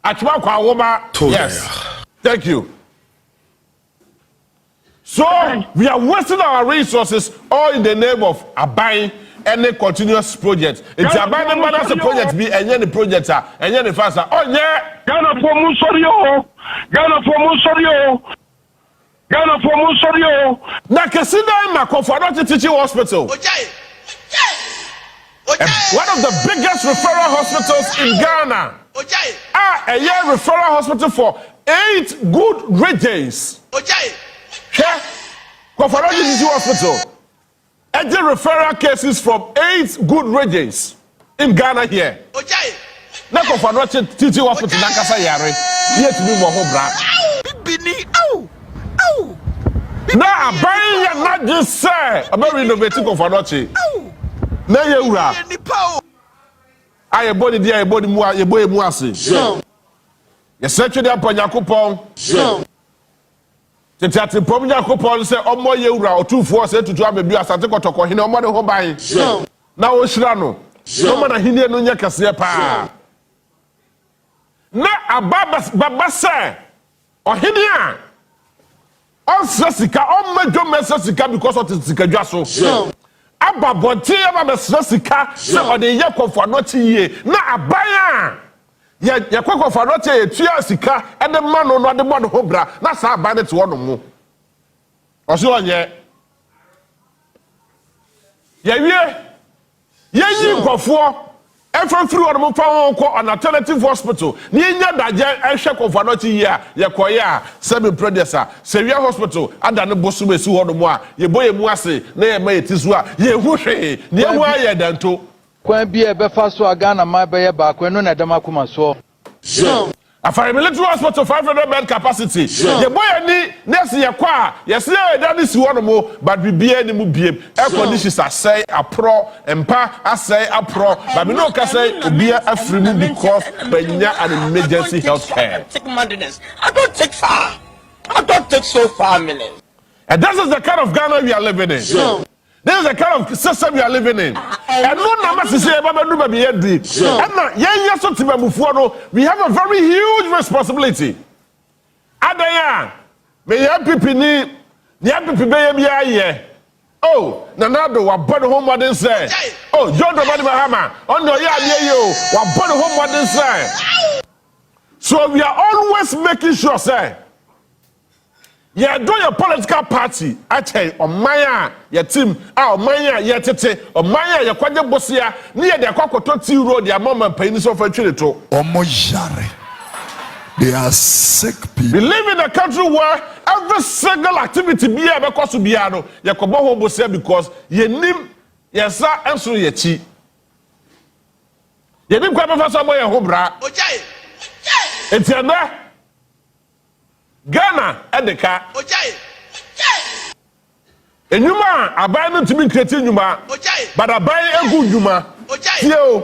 At one Kwawoma, yes. Thank you. So we are wasting our resources all in the name of buying any continuous project. It's a buying the project be any project and any faster. Oh yeah, Ghana for Musorio, Ghana for Musorio, Ghana for Musorio. Na Kasida Makofanoti Teaching Hospital. One of the biggest referral hospitals in Ghana. A year referral hospital for 8 good regions. Here, Kofarage Teaching Hospital. 8 referral cases from 8 good regions in Ghana here. na kofa no titi hospital na kasa yare yet bi mo ho bra Bibini au au na aban ya na je say aba renovate kofa no chi na ye wura aye body dia aye body mu aye boy mu ase ye search the apanyakopon tete pom yakopon say omo ye wura otufo say tutu abebi asante kotoko hene omo de ho ban na o hira no no na hene no nya kase pa na ababa say ohene a on sika on mejo mesa sika because of sika dwaso ababonti aba sika se ode ye komfo no tie na abaya ya komfo no tie tua sika e de ma no de bo ho bra na sa aba ne te wono mu o se onye ye wie ye yi nkofo efan free wono mo fa won ko an alternative hospital ni nya daje ehwe komfo no tie a ye koye a semi producer Severe hospital ada ne bosu besi wono mo a ye boye mu ase na ye ma yetizu a ye hu hwe ni ye hu aye danto kwan bi e be fa so aga na ma be ye ba kwan no na dama kuma so afare military hospital 500 bed capacity ye boye ni nurse ye kwa ye se ye da ni si wono mo but bibia ni mu biem air conditions asay apro empa asay apro but me no ka say obia afri mu because benya an emergency health care I don't take far. I don't take so far, minutes. and this is the kind of Ghana we are living in. This is the kind of system we are living in. And no number to say about do baby yedi. And yeah so no, we have a very huge responsibility. Adaya, me NPP ni NPP be ye. Oh, Nanado wa born home modern say. Oh, John Boadu Mahama, on no ya yo, wa born home modern say. So we are always making sure say yeah, do your political party. I tell you, on my your team, on my your tete, on my your kwaje bosia, near the Kwakototi road, your mom and pennies of a chilito. Omojare. They are sick people. We live in a country where every single activity be a because to be ano, your kobo bosia because ye nim, yes, sir, and so ye chi. Ye nim kwa mafasa mo ye hobra. It's yana. Ghana edeka enyuma abai no timi kreti enyuma but abai egu enyuma tio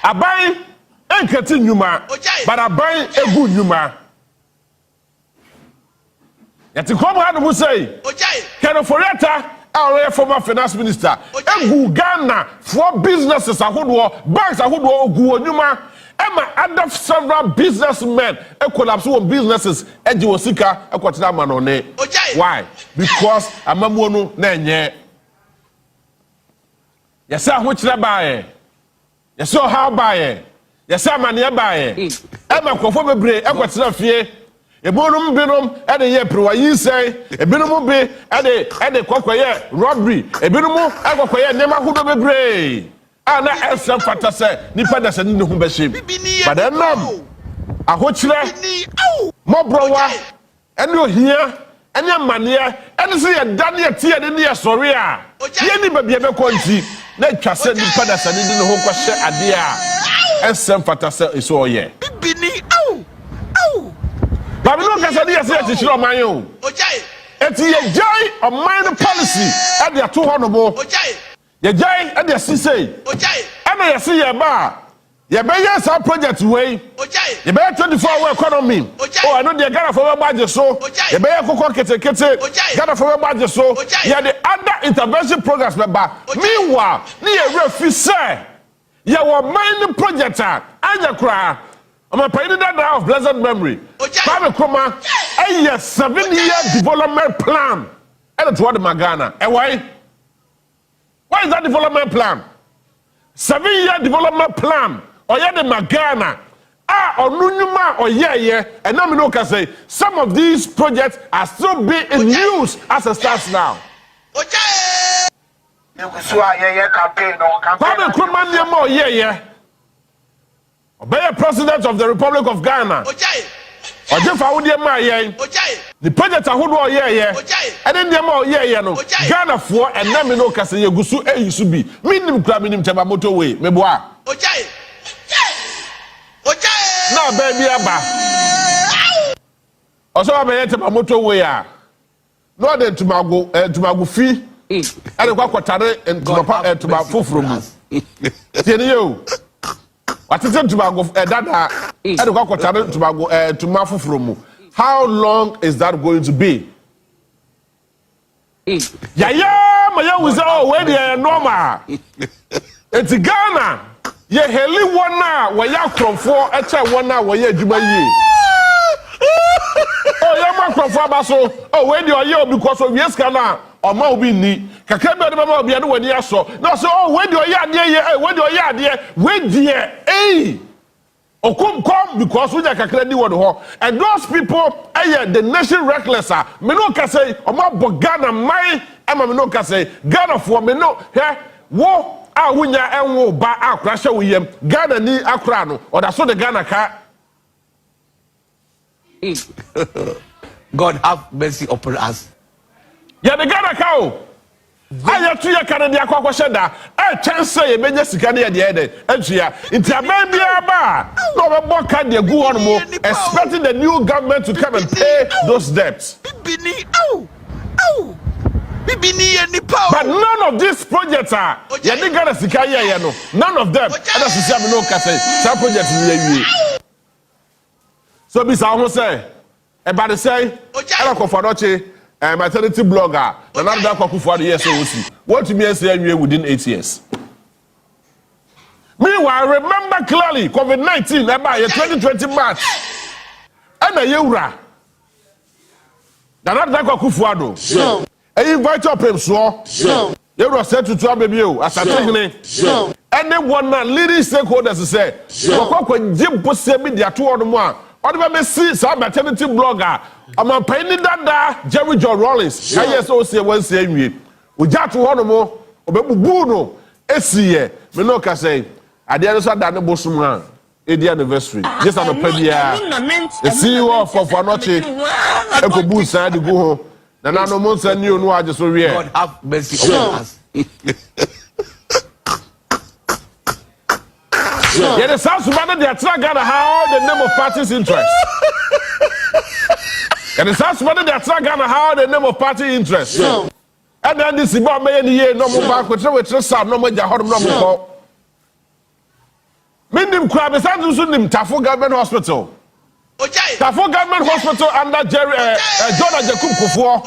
abai enkreti enyuma but abai egu enyuma yati kom ha no say Keno Foriata our former finance minister egu Ghana for businesses ahodo banks ahodo ogu enyuma Emma other several businessmen collapse on businesses eji osika ekwotira manone. Why? Because amamuonu na enye. Yesa ahochira baaye. Yesa how baaye. Yesa amane baaye. Emma kwofo bebre ekwotira fie. Ebonum binom ede ye prewayi sei. Ebinum be ede kwakoye robbery. Ebinum ekwakoye nema hudo bebre. Ana Asɛm fata say nipa da se ne hu be shim but enam ahokyere mobrowa ene ohia ene amane ene se ye dane ye tie ne ye sori a ye ni ba bia be konti na twase nipa da se ne ho kwahye ade a Asɛm fata say eso oye Bibini au ba bi no ka se ye se ye chiro man yo eti ye jai o mind policy e de ato ho no bo ye jai e de sisei ena ye se ye ba ye be ye sa project wey ye be 24-hour economy oh I know the Ghana for budget so ye be ye kokko kete Ghana for budget so ye the other intervention programs be ba meanwhile ni ye refi say ye wo mind project anya kra o ma pay that of blessed memory Kwame Nkrumah a 7-year development plan and to what Ghana why is that development plan 7-year development plan or yeah the Ghana or Nunuma or yeah and now we know can say some of these projects are still being in use as it starts now. Kwame Nkrumah Obey President of the Republic of Ghana. Ojefa wo de ma yen. The project ahodo ye. And then dem ye no. Ghana for and na me no kase yegusu eyisu bi. Minim kra minim tema motorway. Meboa. na baby aba oso abayete ba moto we a no de tumago fi ade kwa kwotare ntuma foforo mu tieni yo watete tumago dada ade kwa kwotare ntuma foforo mu. How long is that going to be? Maya was where they are normal. It's Ghana. Ye heli wana where ya from for echa wana where ye juma ye. Oh, ya ma from for baso. Oh, where they are ye because of yes Ghana. Or ma obi ni. Kakebe de mama obi anu when ya so. No so oh where they are ye where they are ye where they eh. Come because we just credit word ho and those people the nation reckless me no can say omo bogana mai ama me no can say Ghana for me no he wo a wunya enwo ba akra hye wo yam Ghana ni akra no or that so the Ghana ka God have mercy upon us. Yeah, the Ghana ka o aya tu ya kan dia kwakwa sheda chance ye benya sika na ye de atua nti aban bia ba no be boka de gu on mo expecting the new government to come and pay those debts. Bibini any power. But none of these projects are ye de Ghana sika ye no none of them ada sisi am no ka say some projects we. So bi sa ho say e ba de say ala ko fadoche maternity blogger another kwakufu the years osi what to me say within 8 years. Meanwhile, remember clearly COVID-19 about 2020 March and a year another kwakufu so and invite up him so you were said to baby you as a thing anyone leading stakeholders say kwakwa jim pose me dia to on mo on be see some maternity blogger I'm a penny dada Jerry John Rollins. I yes so say one say we. We jat to one more obebubu no esiye me no ka say ade no so da ne bosum a the anniversary. Just on the premier. The CEO of Anoche ekobu say dey go home. Na no mo say ni onu aje so we. God have mercy on us. Yeah, the South Sudan they are trying to how the name of party's interest. And the South Sudan they are trying to how the name of party interest. And then this is about me year no more back with some no more jahor no more. Minimum crab is not using him Tafo Government Hospital. Tafo Government Hospital under Jonah Jacob Kufuor.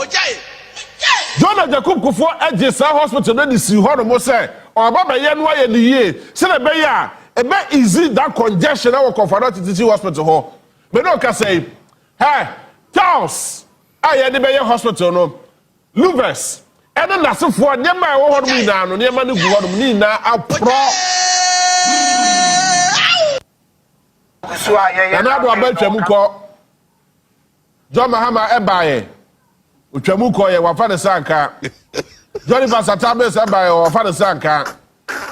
Jonah Jacob Kufuor at Jesa Hospital then is Honomo say or Baba Yanwa in the year. Say the Baya. It be easy that congestion our confront to hospital hall. But no can say, hey, Charles, I had the Bay Hospital no. Luvers. And then that's for near my own me now, near my new me now, a pro. And I do about Chamuko. John Mahama Ebaye. Uchamuko, ye wafane sanka. Johnny Basatabes Ebaye, wafane sanka.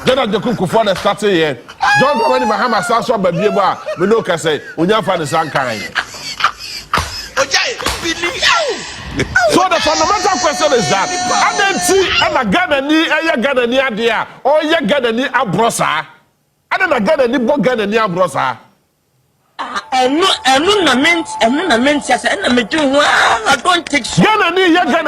Jonah Jacob Kufuor the starting here. John Dramani Mahama Sanso Babieba, we know can say, Unyafa the Sankai. So the fundamental question is that, I didn't see a Ghana ni adia, or ye Ghana ni abrosa. I don't Ghana ni Ghana ni abrosa. I don't take Ghana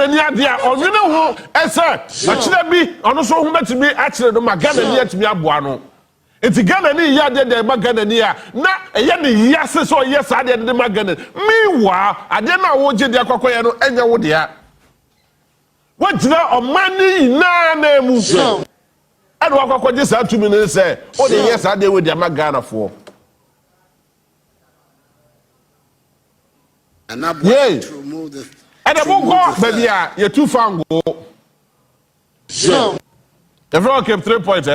ni adia, or you know who, sir, actually be, or so who met me actually, no Ghana ni at me abuano. It's Ghana ni ya de Ghana ni ya na ni yes so yes I de Ghana. Meanwhile, I dey na wo je de akokoye no enya wo de ya. What na omani na na mu. And wo akokoje sa 2 minutes say, o de yes I de we de Ghana for. And I want to remove the and the go baby you too far go. So, everyone kept 3 points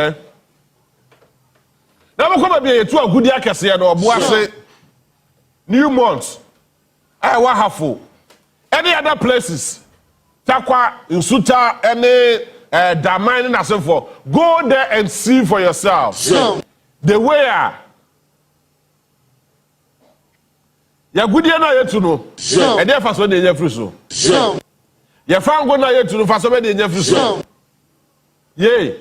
Now come be to a good yakase no boase new months wa hafo any other places takwa insuta any damine na say for go there and see for yourself the way ya gudie na yetu no e dey fa so dey nya free so ya fango na yetu no fa so be dey nya free so ye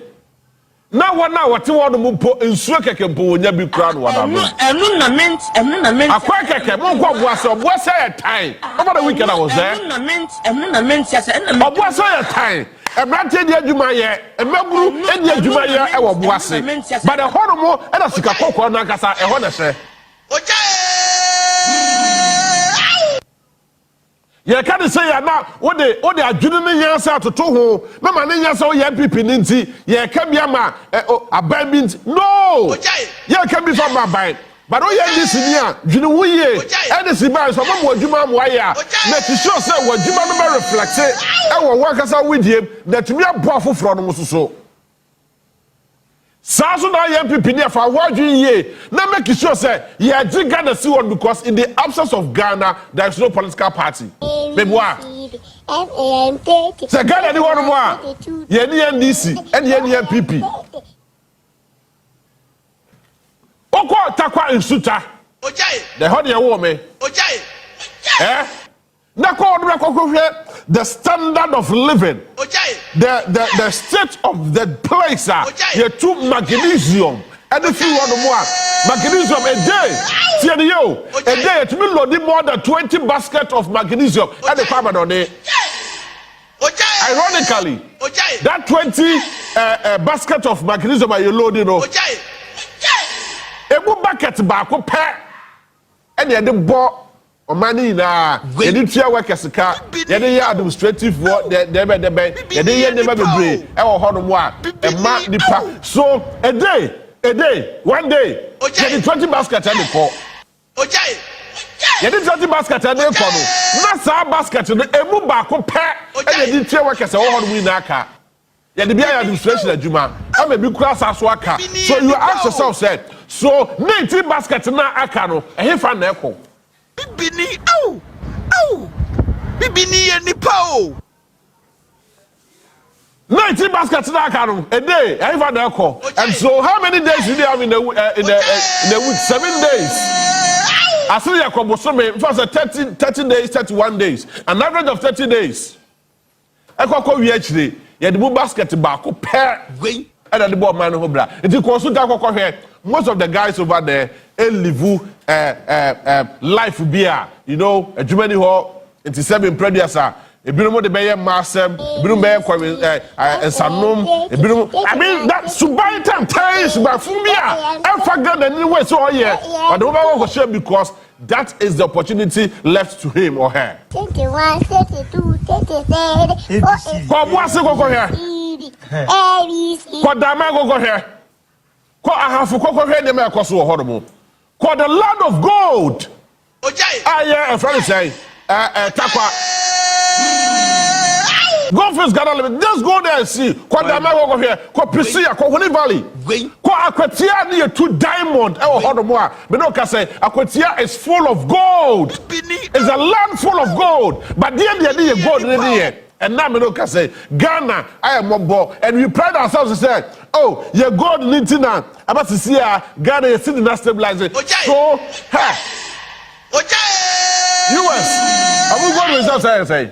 na wana wate wono mu po nsuo keke mpo wonya bi kura no wada no enu na mint akwa keke mo nko obuase ye time over the weekend I was there enu na mint ya se obuase ye time ebrante di adwuma ye emaburu edi adwuma ye e wo obuase but the hono mo e da sika kokko na kasa e ho na hye ye ka de say ya na wo de adwene ne yansa atoto ho na ma ne yansa wo ye NPP ni nti ye ka bia ma aban bi nti no ye ka bi fa ma ban but o ye this ni a dwene wo ye e de si ban so mo adwuma mo aye a na ti sure say wo adwuma no be reflect e wo wa kasa widiem na tumi abo afoforo no so Sasu na NPP ni afa wadwin ye na make sure say ye Ghana see one because in the absence of Ghana there is no political party. Meboa. Say Ghana ni one more. Ye ni NDC and ye ni NPP. Oko takwa insuta. The honey wo me. Na ko the standard of living. The state of the place you took magnesium and if you want more magnesium a day a day it will load more than 20 baskets of magnesium and the carbon on it. Ironically that 20 basket of magnesium you load a bucket back and you the ball Omani na yedi tia workers ka yedi administrative work de yedi ye never be brave e wo ho no mo a e ma nipa so a day one day yedi 20 basket and ko yedi 20 basket and ko no na sa basket no emu ba ko pe e yedi tia workers e wo ho no mu na aka yedi bia administration adwuma am be kura sa so aka so you ask yourself say so 19 basket na aka no e he fa na e ko Bibini, Bibini and Nipo 19 baskets a day, I have an call. And so, how many days do you have in the week? 7 days. I see a combo first 30 days, 31 days, an average of 30 days. I call VHD, you had the basket back, pair, and the board man of Bra. If you consult here, most of the guys over there, live life beer, you know, a Germany hall, it's 7 previous. A bit the Bayer Marsem, a bit and Sanum, I mean, that's to buy 10 times, but for me, I forgot anyway, so yeah, but the woman was sure because that is the opportunity left to him or her. 31, 32, 33, go here. What Dama go here? I have to go here, the man cost so horrible. Called the land of gold. Yeah, a friend say, Takwa. Go first, Ghana. Just go there and see. Called the man go here. Called Prisia, called Honey Valley. Called Aquatia near to diamond. Oh, horrible. But no, can say Aquatia is full of gold. It's a land full of gold. But the end of the gold in the and now we can say Ghana, I am Mobo, and we pride ourselves and say, oh, your God needs now. About to see Ghana is sitting and stabilizing. So, US, I will go to results and say,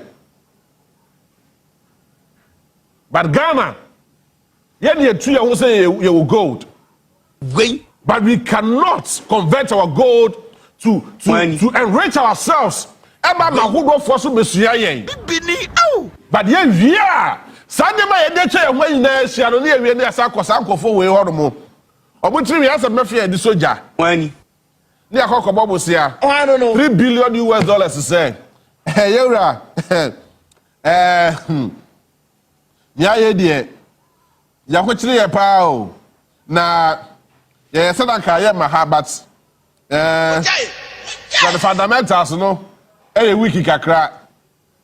but Ghana, you tree, I will say you gold. But we cannot convert our gold to enrich ourselves. Eba ma who go for so mesia yen but yeah sande ma ye de che ho nyina sia no ne awie ne asa kosa nkofo we ho no mo obutiri we asa mafia di soja wani ne akoko bobo sia I don't know $3 billion US say yewra ya ye de ya ko kire ye pa o na ye sadaka ye mahabat the fundamentals no a wiki kakra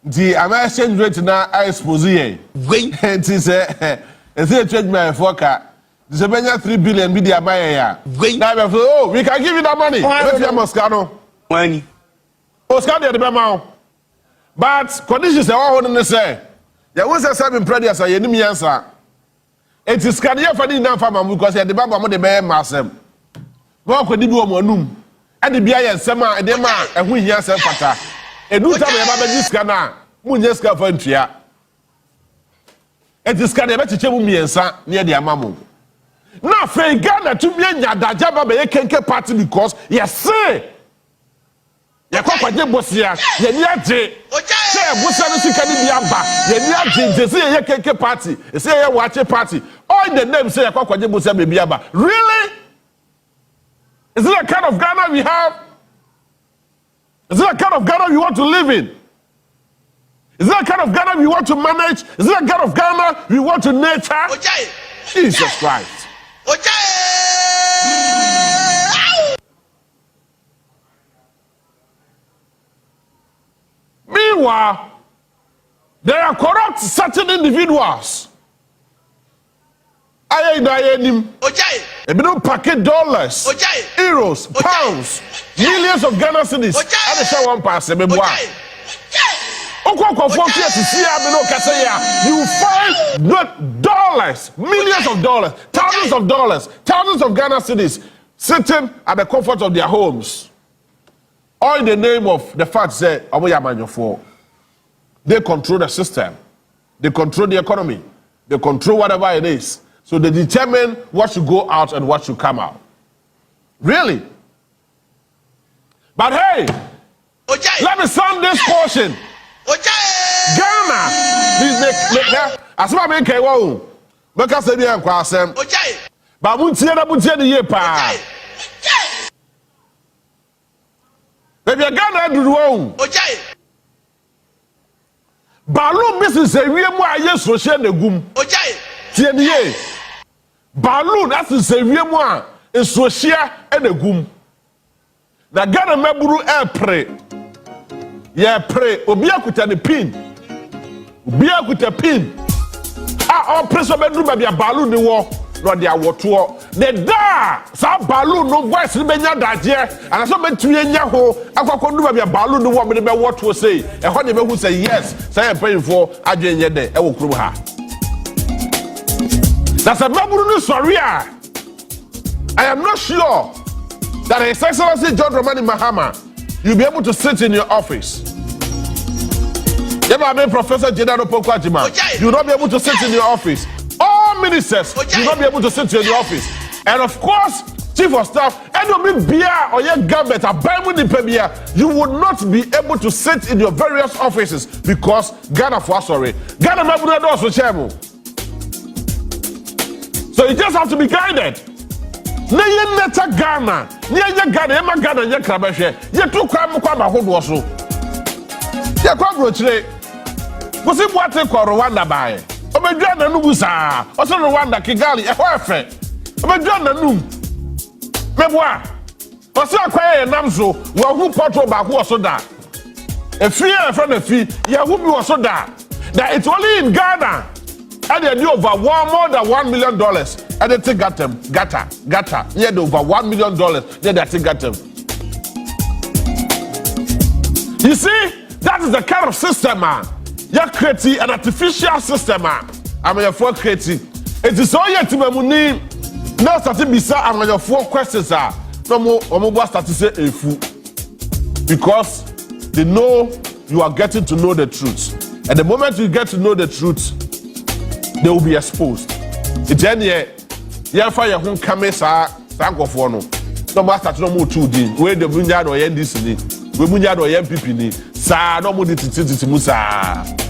the American rate na expose ye it is a trade man for car the $3 billion media buyer ya now oh we can give you that money if you Moscano when Oscar the Bema but conditions are all on the say there was a 7 previous a enemy answer it is can you find enough farmer because the Baba mo the bear massem no could be one and the beer summer and the man and who hears a fata. A new time about this cana, Munyaska Frontier. It is can ever to me and son near the Amamu. Now, for Ghana to be a Dajaba be a Kenke party because yes, say. Yakwaje bosia ye ni age say bosia no sika ni biamba ye ni age say ye keke party say ye wache party all the names say yakwaje bosia be biamba. Really? Is it a kind of Ghana we have? Is it a kind of Ghana we want to live in? Is it a kind of Ghana we want to manage? Is it a kind of Ghana we want to nurture? Jesus Christ. Meanwhile, there are corrupt certain individuals. I don't packet dollars, euros, pounds, millions of Ghana cedis. I don't show one pass. You find not dollars, millions of dollars, thousands of Ghana cedis sitting at the comfort of their homes. All in the name of the fact that they control the system, they control the economy, they control whatever it is. So they determine what should go out and what should come out. Really? But hey, let me sound this portion. Ghana, as I make a wow, make us a dear Asɛm. But Muntia the year pa. Baby, Ghana do wrong. Balloon business a real more yes, Rochelle the Goom. TNA. Balloon, that's a real more is Rochelle and the Goom. The Ghana Maburu air pray. Yeah, pray. Obia kuta the pin. Obia kuta pin. All press of bedroom by their balloon the war. No, they are what to the da some balloon no voice remenya daje and so be tuenya ho akwakodu ba balloon no wo me be what to say e ho de be who say yes say paying for adwenye de e wo krum ha that's a baburu no sorry I am not sure that His Excellency John Dramani Mahama you'll be able to sit in your office. Never Professor Jedano Pokwajima, you'll not be able to sit in your office. All ministers will not be able to sit in the office. And of course, Chief of Staff, and beer or your government, you would not be able to sit in your various offices because Ghana for sorry. Ghana also so you just have to be guided. Ghana, Rwanda by. Obedwana nubusa oso Rwanda Kigali ehwefe obedwana num meboa oso akwaye namso wo hu portro ba ko oso da efie efra fi ya hu bi oso da that it's only in Ghana and they do over more than $1 million and they take gata yeah over $1 million they take got them. You see, that is the kind of system man. You create an artificial system. I'm your four creating. It is all yet to me. Now, starting bisa, I'm your four questions. No more start to say a fool because they know you are getting to know the truth. And the moment you get to know the truth, they will be exposed. It's any fire who come sa go for no. No more start no more 2D. Where the bunyard or NDC, we bunyard or NPP ni. Sa no more musa.